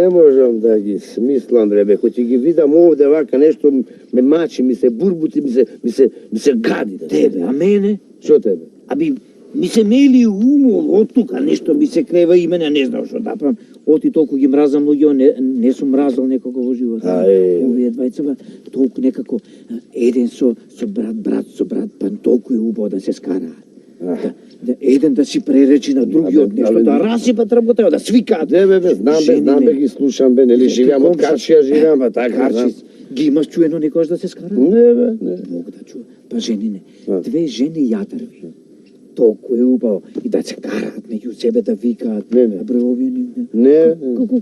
не можам да ги смислам, бе, кој ќе ги видам овде вака нешто ме мачи, ми се бурбути, ми се гади. Да тебе, а мене? Што тебе? Аби, ми се мели умот од тука, нешто ми се крева и мене не знам што да правам. Оти толку ги мразам луѓе, не сум мразал некого во животот. Овие двајца, толку некако, еден со брат, па толку е убаво да се скараат. Еден да си преречи на другиот нешто, да расипат работа, да свикаат. Бе, знам бе, ги слушам, бе, нели живеам од Карчија, живеам, ба така. Ги имаш чуено некојаш да се скараат? Не, бе, не. Мога да чуам. Па женине, две жени јатрви. Толку е убаво и да се караат меѓу себе да викаат. Не. Овие не. Како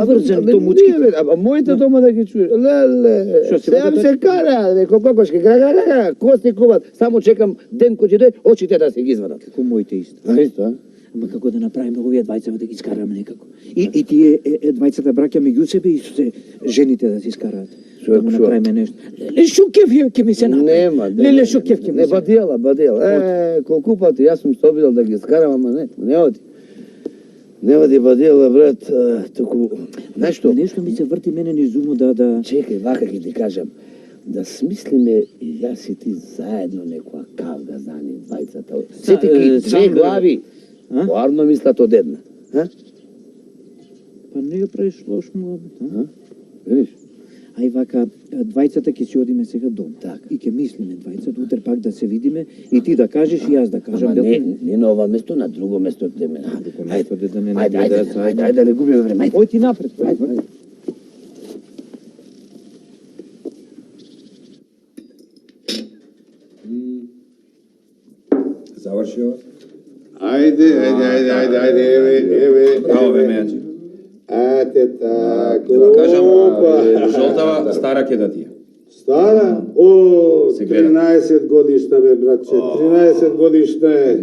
врзен домучки. А моите дома да ги чуеш. Леле. Се караат, бе, кокошки, кости куват. Само чекам ден кој ќе дојде, очите да се ги извадат. Како моите исто. Исто, а? Ама како да направиме овие двајца да ги скараме некако. И тие двајцата браќа меѓу себе и се жените да се скараат. Да му направиме нешто. Леле Шукев ќе ми се направи. Нема. Леле Шукев ќе ми се. Не бадела. Колку пати јас сум се обидел да ги скарам, ама не оди. Не оди бадела, брат, туку знаеш што? Нешто ми се врти мене низ умот да Чекај, вака ќе ти кажам. Да смислиме јас и ти заедно некоја кавга за нив двајцата. Сети ки две глави. Поарно мислат од една. Па не ја правиш лош муабет, Видиш? Ај вака, двајцата ќе си одиме сега дома. Така. И ќе мислиме двајцата, утре пак да се видиме и ти да кажеш и јас да кажам. Ама не на ова место, на друго место теме. Ајде, да не губиме време. Ој ти напред. Завршио. Ајде, еве. Браво, бе, Мејаджи. Ете тако. Да кажам, жолтава стара ке да ти е. Стара? 13 годишна бе, братче. 13 годишна е.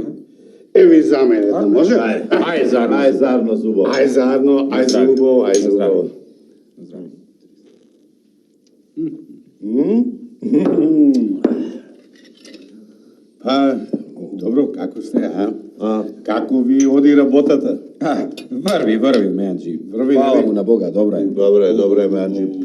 Еви за мене, може? Ај зарно зубо. Ај заедно, ај зубо. Па, добро, како сте, Како ви оди работата? Врви, Мејаджи. Врви, Фала нели? му на Бога, добра е. Добре, Мејаджи.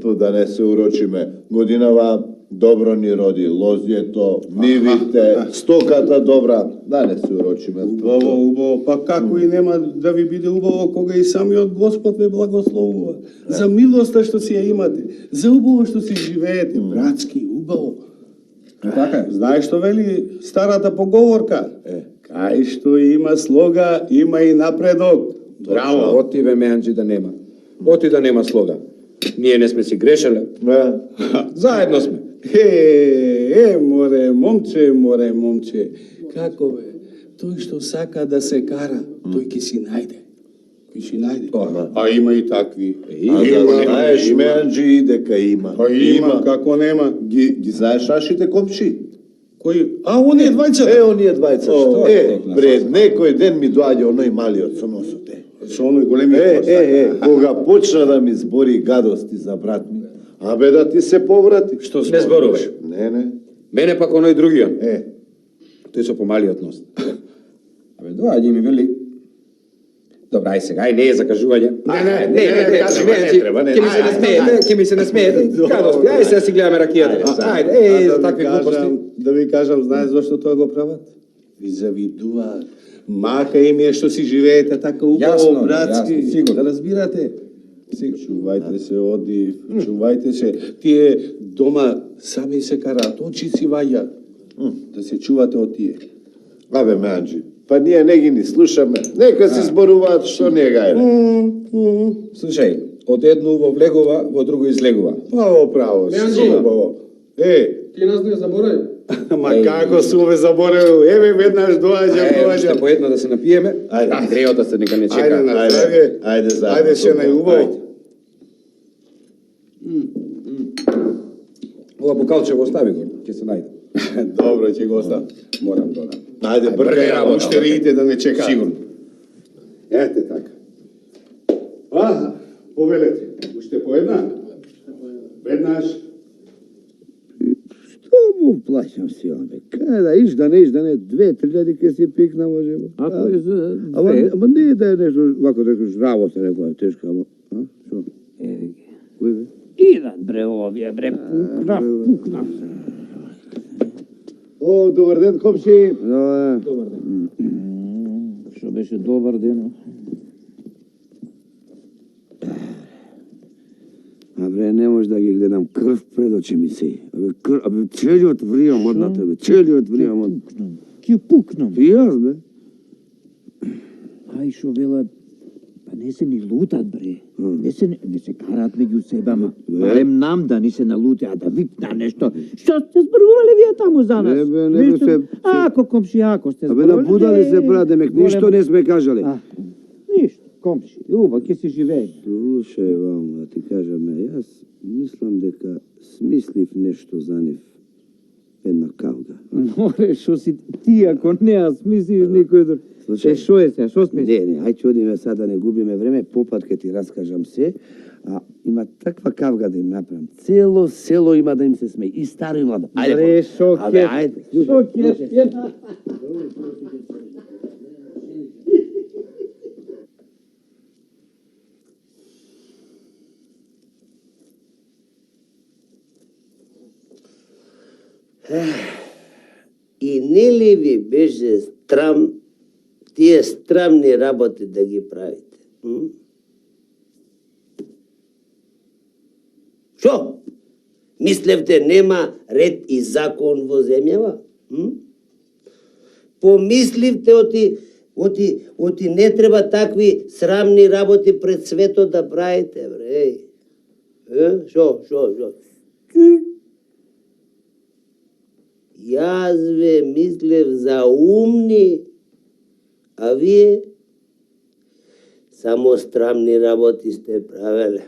Ту да не се урочиме. Годинава добро ни роди, лозјето, нивите, стоката добра, да не се урочиме. Убаво. Па како и нема да ви биде убаво кога и самиот Господ ве благословува. За милоста што си ја имате, за убаво што си живеете, братски, убаво. Така е. Знаеш што вели старата поговорка? Кај што има слога, има и напредок. Браво! Оти бе, Мејаджи, да нема. Оти да нема слога. Ние не сме си грешеле. Заедно сме. Море, момче. Како бе? Тој што сака да се кара, тој ќе си најде. А има и такви. Знаеш, Мејаджи, дека има. Па има, како нема. Ги знаеш нашите комши? Кој? Оние двајца? Оние двајца што? Пред некој ден ми доаѓа оној малиот со носоте. Со оној големиот. Кога почна да ми збори гадости за брат ми, абе да ти се поврати. Што Не зборуваш. Не. Мене пак оној другиот. Тој со помалиот нос. Абе, доаѓа и ми вели. Добра, ај сега, не е закажување. Ке ми се насмеете. Гадости, ај сега си гледаме ракијата. Ајде, за такви глупости. Да ви кажам, знаеш зашто тоа го прават? Ви завидуваат. Мака им е што си живеете така убаво, братски. сигурно. Да разбирате? Чувајте се, чувајте се. Тие дома сами се караат, очи си ваѓаат. Да се чувате од тие. Абе, Мејаджи, па ние не ги ни слушаме. Нека си зборуваат што не гајле. Слушај, од едно во влегува, во друго излегува. Право, Мејаджи. убаво. Ти нас не заборави. Ма како сум ве заборавил? Еве веднаш доаѓам. Уште по едно да се напиеме. Грејота се нека не чека. Ајде на здравје. Ајде се најубаво. Ова букалче го остави го, ќе се најде. Добро, ќе го оставам. Морам додам. Ајде, бркај работа. Уште риите да не чекаат. Сигурно. Ете така. Повелете. Уште по една. Веднаш. Што му плаќам си онде. Кај да иш, да не, 2-3 ке си пикна може. Ако е за Ама не да е нешто, вако да кажеш, работа некоја тешка, ама, што? Кој бе? Идат бре овие бре, пукнав. О, добар ден, комши. Добар ден. Што беше добар ден? Абе, не може да ги гледам крв пред очи ми се. Абе, целиот вријам од на тебе, целиот вријам од... Ќе пукнам. И јас, бе. Ај шо велат, па не се ни лутат бре. Не се караат меѓу себе, ама барем нам да ни се налутеа, да викна нешто. Што сте зборувале вие таму за нас? Не бе, се... Ако комши, ако сте Абе, зборувале... на будали се прават, демек, ништо не сме кажале. Ништо, комши, уба, ќе се живее. Слушај, вам, да ти кажам, јас мислам дека смислив нешто за нив. Една кавга. Море, шо си ти, ако не ја смислиш никој друг. Слушај. Шо е се, шо смислиш? Не, ај ќе одиме сега да не губиме време, попат ке ти раскажам се, а има таква кавга да им направам. Цело село има да им се смее, и старо и младо. Ајде, Бре, шо абе, ке, ајде. шо ке, И нели ви беше страм тие страмни работи да ги правите? Шо? Мислевте нема ред и закон во земјава? Помисливте оти не треба такви срамни работи пред светот да правите, бре. Шо? Јас ве мислев за умни, а вие само страмни работи сте правеле.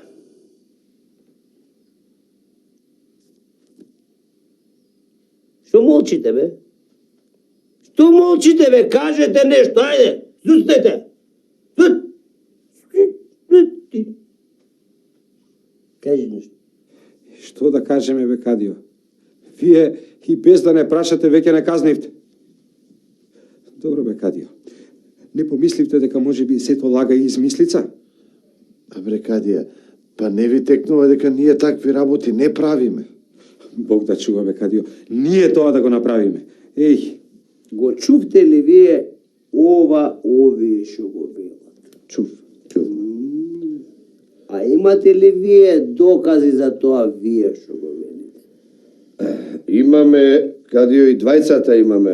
Што молчите, бе? Што молчите, бе? Кажете нешто, ајде! Зустете! Кажи нешто. Што да кажеме, бе, Кадио? Вие и без да не прашате веќе не казнивте. Добро, бе, Кадио. Не помисливте дека може би сето лага и измислица? Абре, Кадија, па не ви текнува дека ние такви работи не правиме. Бог да чува, бе, Кадио. Ние тоа да го направиме. Еј, Го чувте ли вие овие што го велат? чув. А имате ли вие докази за тоа вие што го велите? Имаме, Кадио, и двајцата имаме.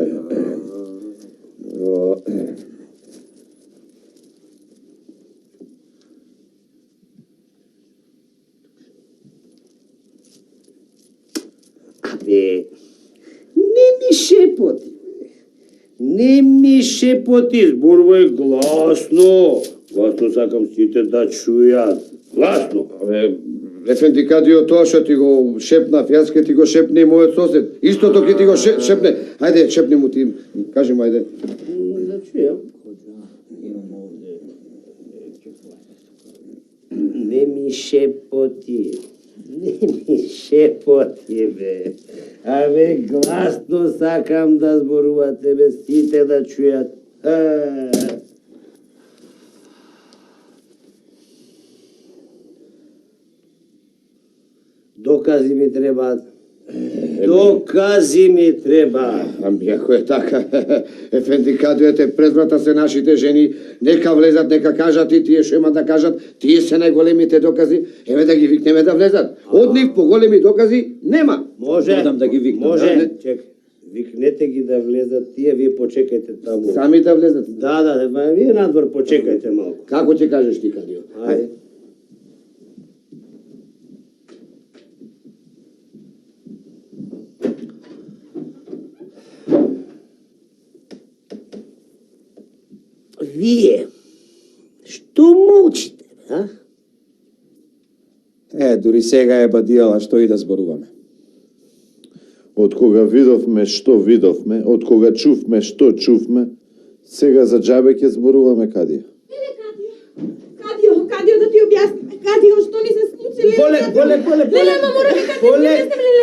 Абе, не ми шепоти, зборувај гласно. Гласно сакам сите да чујат. Гласно. Ефенди Кадио, тоа што ти го шепнав, јас ке ти го шепне и мојот сосед. Истото ке ти го шепне. Ајде, шепни му ти, кажи му, ајде. Да чујам. Не ми шепоти. Бе. Абе, гласно сакам да зборувате, бе, сите да чујат. Докази ми требаат. Докази ми треба. Ами ако е така, Ефенди Кадио, пред врата се нашите жени, нека влезат, нека кажат и тие што има да кажат, тие се најголемите докази, еве да ги викнеме да влезат. Од нив поголеми докази нема. Може, Додам да ги викнам. може, чек, викнете ги да влезат, тие вие почекајте таму. Сами да влезат. Да, вие надвор почекајте малку. Како ќе кажеш ти, Кадио? Ајде. Вие, што молчите, а? Дури сега е бадијала што и да зборуваме. Од кога видовме што видовме, од кога чувме што чувме, сега за џабе ќе зборуваме, Кадија. Кадио, да ти објасним. Кадио, што ни се случи? Поле. Леле, ама мора ми Кадио,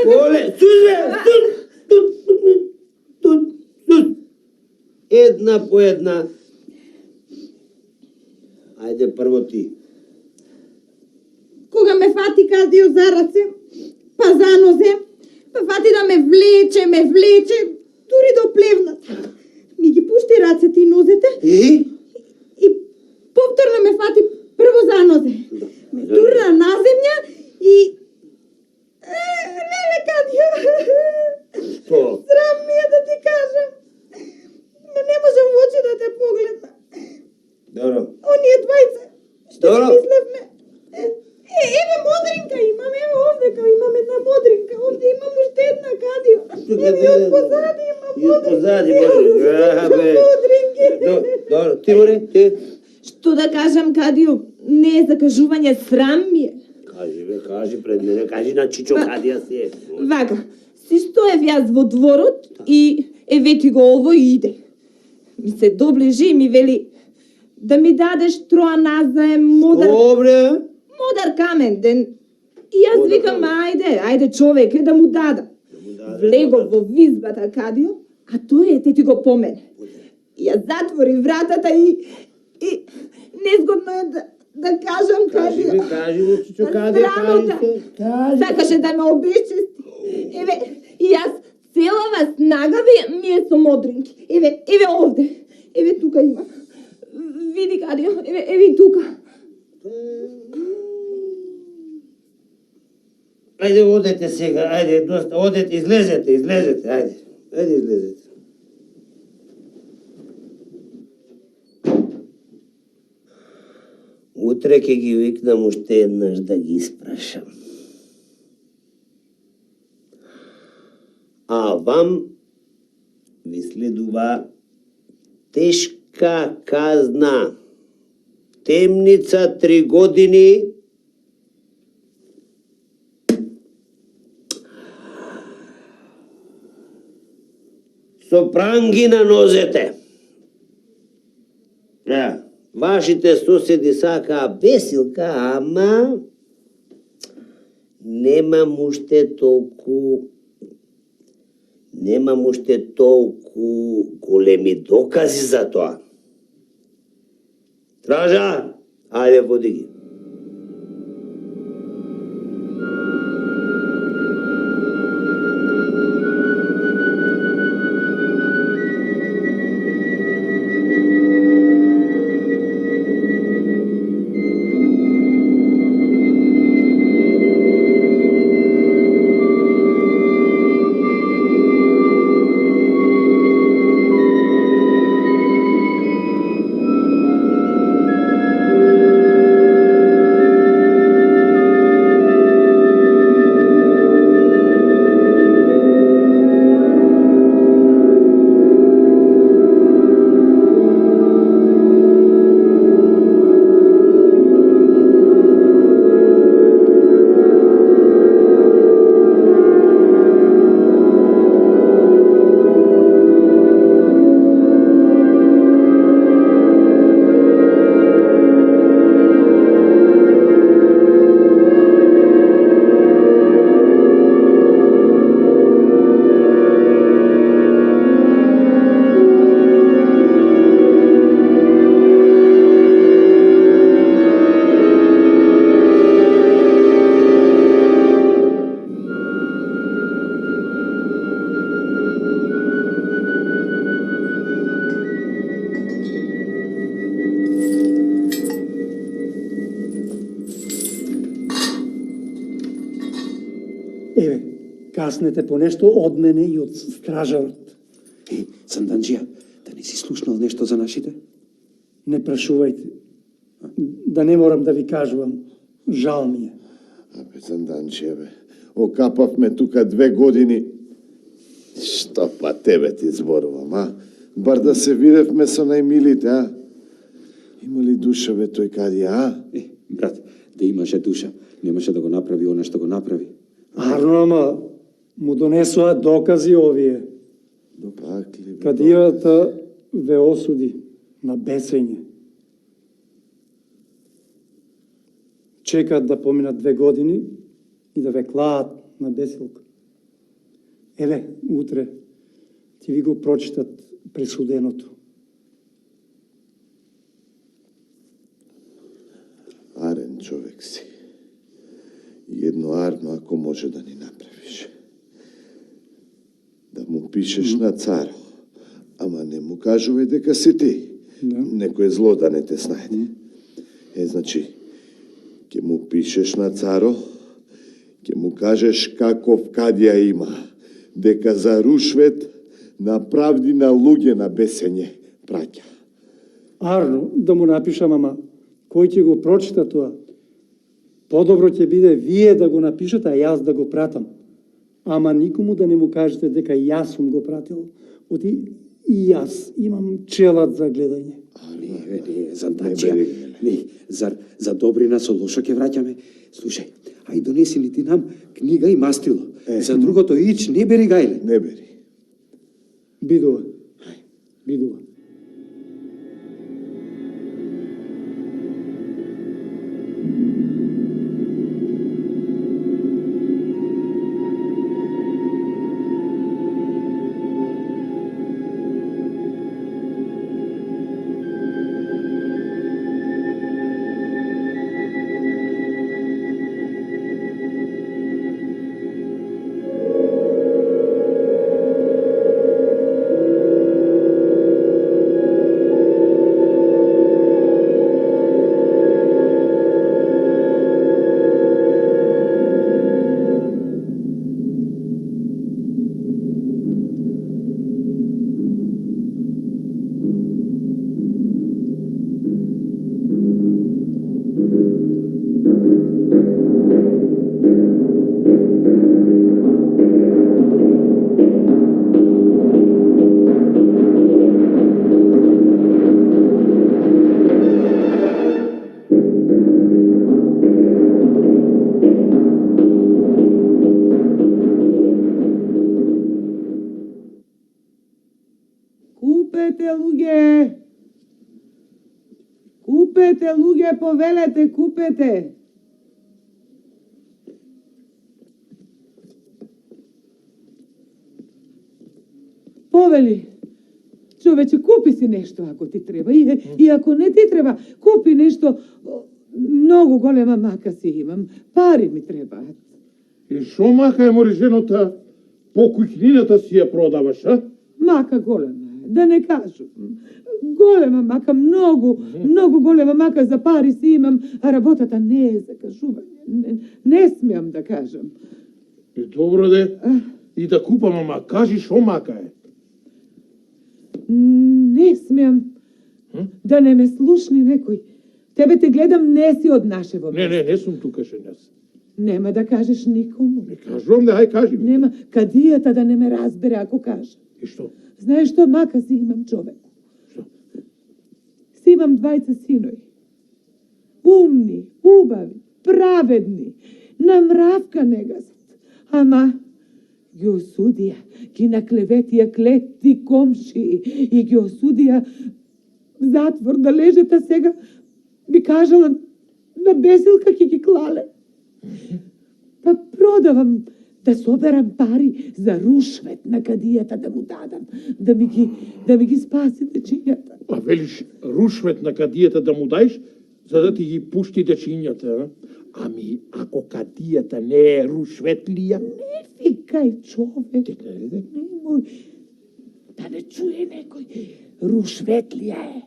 Поле. Сузе, една. Ајде прво ти. Кога ме фати Кадио за раце, па за нозе, па фати да ме влече, дури до плевната. Ми ги пушти рацете и нозете и повторно ме фати прво за нозе. Ме турна на земја и... Леле, Кадио! Што? Срам ми е да ти кажам. Ма не можам в очи да те погледна. Добро. Оние двајца, што Добро. ги мислевме. Еве модринка имам, еве овдека имам една модринка, овде имам уште една, Кадио. Еве и од позади имам И од позади модринка. модринки. Добро, ти море, ти? Што да кажам, Кадио, не е закажување, срам ми е. Кажи пред мене, кажи на Чичо Кадија си е. Вака, си стоев јас во дворот и еве ти го ово иде. Ми се доближи и ми вели да ми дадеш троа назаем Добре. модар каменден. И јас викам, ајде човеке да му дадам. Влегов во визбата, Кадио, а тој ете ти го помене. Ја затвори вратата и незгодно е да кажам, Кадио. Кажи ми, Чичо Кадија, кажи. Сакаше да ме обесчести. Еве, и јас целава снага ми е со модринки. Еве овде. Еве тука има. Види, Кадио, еве и тука. Ајде, одете сега, ајде, доста, одете, излезете, ајде. Ајде, излезете. Утре ќе ги викнам уште еднаш да ги испрашам. А вам ви следува тешка казна. Темница 3 години. Со пранги на нозете. Вашите соседи сакаа бесилка, ама немам уште толку големи докази за тоа. Стража, ајде води ги. Еве, каснете по нешто од мене и од стражарот. Санданџија, да не си слушнал нешто за нашите? Не прашувајте. Да не морам да ви кажувам. Жал ми е. Абе, Санданџија, бе. Окапавме тука 2 години. Што па тебе ти зборувам, а? Бар да се видевме со најмилите, а? Има ли душа, бе, тој Кадија, а? Брат, да имаше душа, немаше да го направи она што го направи. Арно, ама му донесоа докази овие. Пак ли, бе? Кадијата ве осуди на бесење. Чекаат да поминат 2 години и да ве клаат на бесилка. Еве, утре ти ви го прочитат пресуденото. Алекси. Едно арно ако може да ни направиш. Да му пишеш на царо, ама не му кажувай дека си ти. Да. Некој зло да не те снајде. Значи, ќе му пишеш на царо, ќе му кажеш каков кадија има, дека за Рушвет направди на луѓе на бесење праќа. Арно, да му напишам, ама кој ќе го прочита тоа? Подобро ќе биде вие да го напишете, а јас да го пратам. Ама никому да не му кажете дека јас сум го пратил. Оти и јас имам челат за гледање. Не, Зантачија. Не, за добрина со лошо ќе враќаме. Слушај, ај донеси ли ти нам книга и мастило. За другото ич не бери гајле. Не бери. Бидува. Бидува. Купете, луѓе, повелете, купете. Повели, човече, купи си нешто ако ти треба. И ако не ти треба, купи нешто. Многу голема мака си имам. Пари ми требаат. И шо мака е мориженота? По куќнината си ја продаваш, а? Мака голема е, да не кажам. Голема мака, многу голема мака, за пари си имам, а работата не е за кажување. Не смеам да кажам. И добро де, и да купам, ама кажи шо мака е. Не смеам. Да не ме слушни некој. Тебе те гледам, не си од нашево место. Не сум тукашен јас. Нема да кажеш никому. Не кажувам, ај кажи ми. Нема, кадијата да не ме разбере ако кажа. И што? Знаеш што мака си имам, човек? Што? Си имам двајца синови. Умни, убави, праведни, на мравка не газат. Ама ги осудија, ги наклеветија клети комши и ги осудија затвор да лежат, а сега би кажала на бесилка ќе ги клале. Па продавам да соберам пари за Рушвет на кадијата да му дадам, да ми ги спаси дечињата. А велиш Рушвет на кадијата да му дајш, за да ти ги пушти дечињата, а? Ами, ако кадијата не е Рушветлија? Не викај, човек. Немој да не чуе некој. Рушветлија е.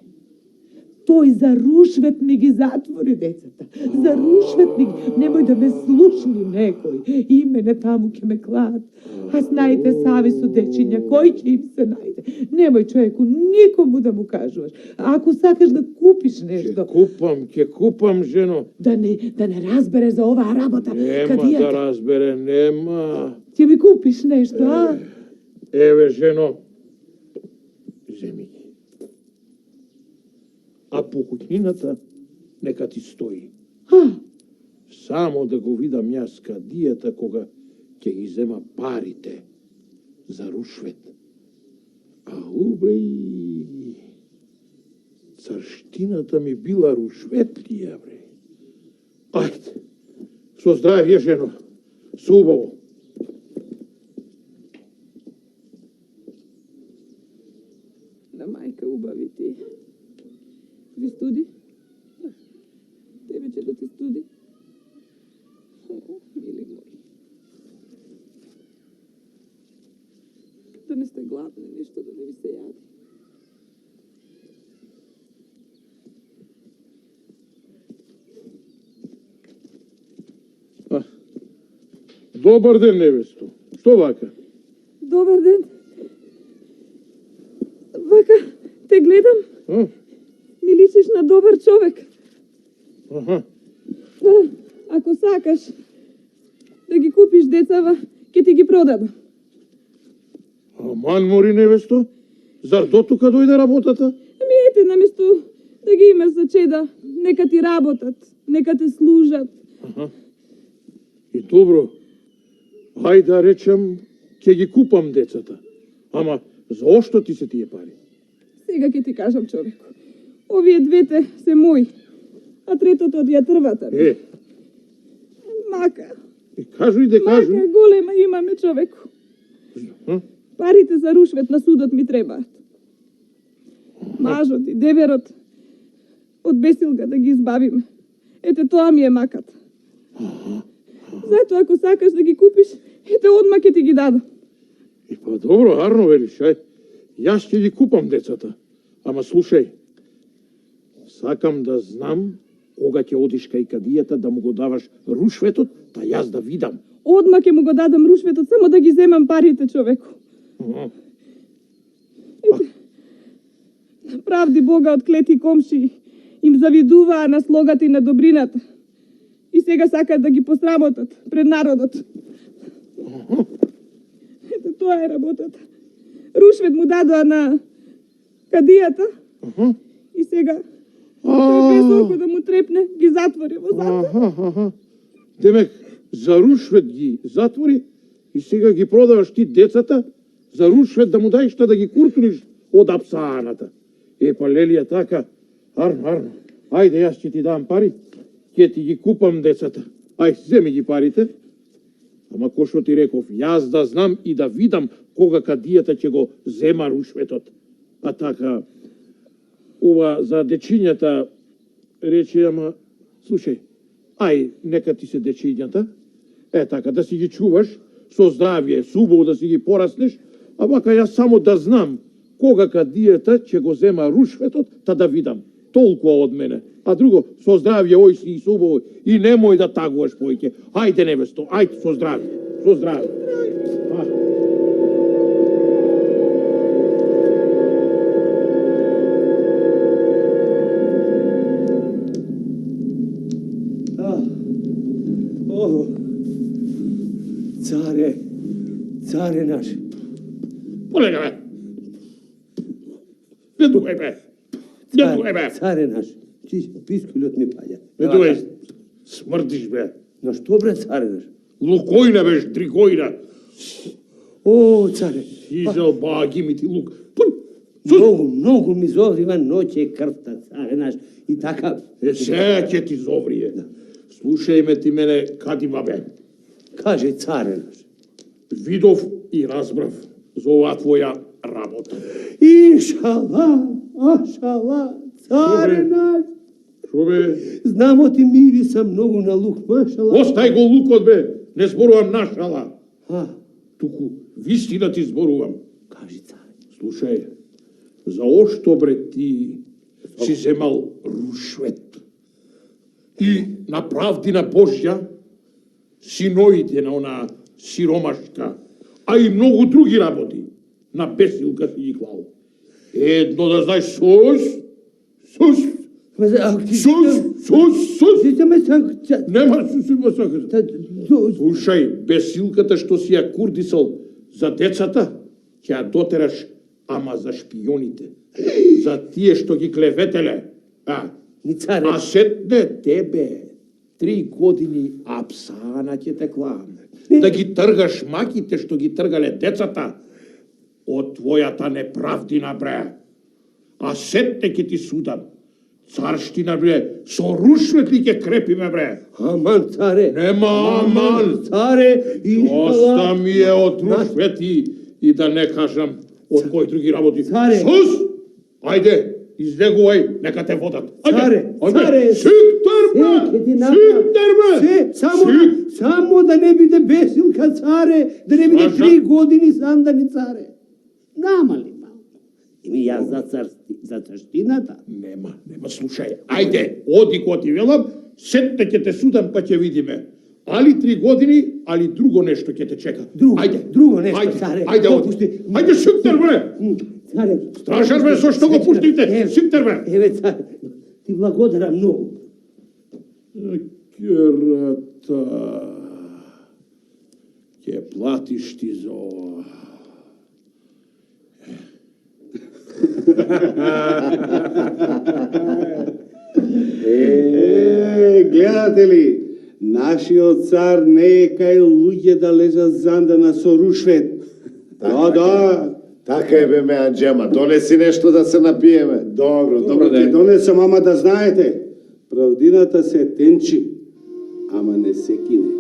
Тој за Рушвет ми ги затвори децата. За Рушвет ми ги... Немој да ме слушни некој. И мене таму ќе ме клаат. А знаете сами со дечиња, кој ќе им се најде? Немој, човеку, никому да му кажуваш. Ако сакаш да купиш нешто... Ќе купам, жено. Да не разбере за оваа работа. Нема да разбере, нема. Ќе ми купиш нешто, а? Еве, жено, земи ги. А по куќнината нека ти стои. Само да го видам јас кадијата кога ќе ги зема парите за Рушвет. А убре, царштината ми била Рушветлија, бре. Ајде, со здравје, жено, со убаво. На мајка убави ти. Ви студи? Тебе ќе да ти студи? сте гладни, ништо да не ви се јади. Добар ден, невесто. Што вака? Добар ден. Вака, те гледам, А? ми личиш на добар човек. Аха. Ако сакаш да ги купиш децава, ќе ти ги продадам. Аман мори, невесто. Зар до тука дојде работата? Ами ете, наместо да ги имаш за чеда, нека ти работат, нека те служат. Аха. И добро. Ајде да речем, ќе ги купам децата. Ама, заошто ти се тие пари? Сега ќе ти кажам, човеко. Овие двете се мои, а третото од ја трвата. Мака. Кажуј де кажуј. Мака голема имаме, човеко. А? Парите за рушвет на судот ми требаат. Мажот и деверот од бесилга да ги избавиме. Ете тоа ми е маката. Зато ако сакаш да ги купиш, ете одма ќе ти ги дадам. И па добро, арно велиш, ај. Јас ќе ги купам децата. Ама слушај, сакам да знам кога ќе одиш кај кадијата да му го даваш рушветот, та јас да видам. Одма ќе му го дадам рушветот, само да ги земам парите, човеко. Аха. Правди Бога од клети комши им завидуваа на слогата и на добрината. И сега сакаат да ги посрамотат пред народот. Ето тоа е работата. Рушвет му дадоа на кадијата и сега без око да му трепне, ги затвори во затвор. Демек, за рушвет ги затвори и сега ги продаваш ти децата за рушвет да му даеш да ги куртулиш од апсааната. Па Лелија така, арно. Ајде, јас ќе ти дам пари, ќе ти ги купам децата. Ај, земи ги парите. Ама кој што ти реков, јас да знам и да видам кога кадијата ќе го зема рушветот. А така, ова за дечињата рече, ама, слушај, ај, нека ти се дечињата, така, да си ги чуваш, со здравје, субово да си ги пораснеш, а вака јас само да знам кога кадијата ќе го зема рушветот, та да видам. Толку од мене. А друго, со здравје, ој си и субово, и немој да тагуваш поиќе. Ајде, невесто, ајде, со здравје, со здравје. Царе наш. Полега, бе. Не духај, бе. Не духај, бе. Царе наш. Пискулот ми паѓа. Не духај, смрдиш, бе. На што, бре, царе наш? Лукојна, беш, дригојна. О, царе. Изел баги ми ти лук. Многу ми зоврива ноќе крвта, царе наш. И така... Сега ќе ти зоврие. Слушај ме ти мене, кадива, бе. Каже, царе наш. Видов и разбрав за оваа твоја работа. Иншала, царе наш. Шо бе? Знамо ти мириса многу на лук, машала. Остај го лукот, бе. Не зборувам нашала. Туку, вистина ти зборувам. Кажи, царе. Слушај, заошто, бре, ти си земал рушвет и на правдина Божја синоите на она сиромашка, а и многу други работи на бесилка си ги клал. Едно да знаеш, сус, нема сусима сакаш. Слушај, бесилката што си ја курдисал за децата, ќе ја дотераш, ама за шпионите, за тие што ги клеветеле. А сетне тебе 3 години апсана ќе те кламе. Да ги тргаш маките што ги тргале децата од твојата неправдина, бре. А сетне ќе ти судам. Царштина, бре, со рушвет ли ќе крепиме, бре? Аман, царе. Нема аман. Царе, Доста ми е од рушвети и да не кажам од кои други работи. Царе. Сус! Ајде, излегувај, нека те водат. Царе, Сиктер, бе! Само да не биде бесилка, царе, да не биде 3 години сандани, царе. Намали малку. Еми јас за царштината. Нема, слушај. Ајде, оди ко ти велам, сетне ќе те судам па ќе видиме. Али 3 години, али друго нешто ќе те чека. Друго нешто, царе. Ајде, оди. Ајде, шуктер, бре! Царе, Стражар, бре, со што го пуштите? Шуктер, бре! еве царе, ти благодарам многу. Керата... Ќе платиш ти за ова. Гледате ли, нашиот цар не е кај луѓе да лежат зандана со рушвет. Да. Така е бе ме Анџема, донеси нешто да се напиеме. Добро, ќе донесам, ама да знаете, правдината се тенчи, ама не се кине.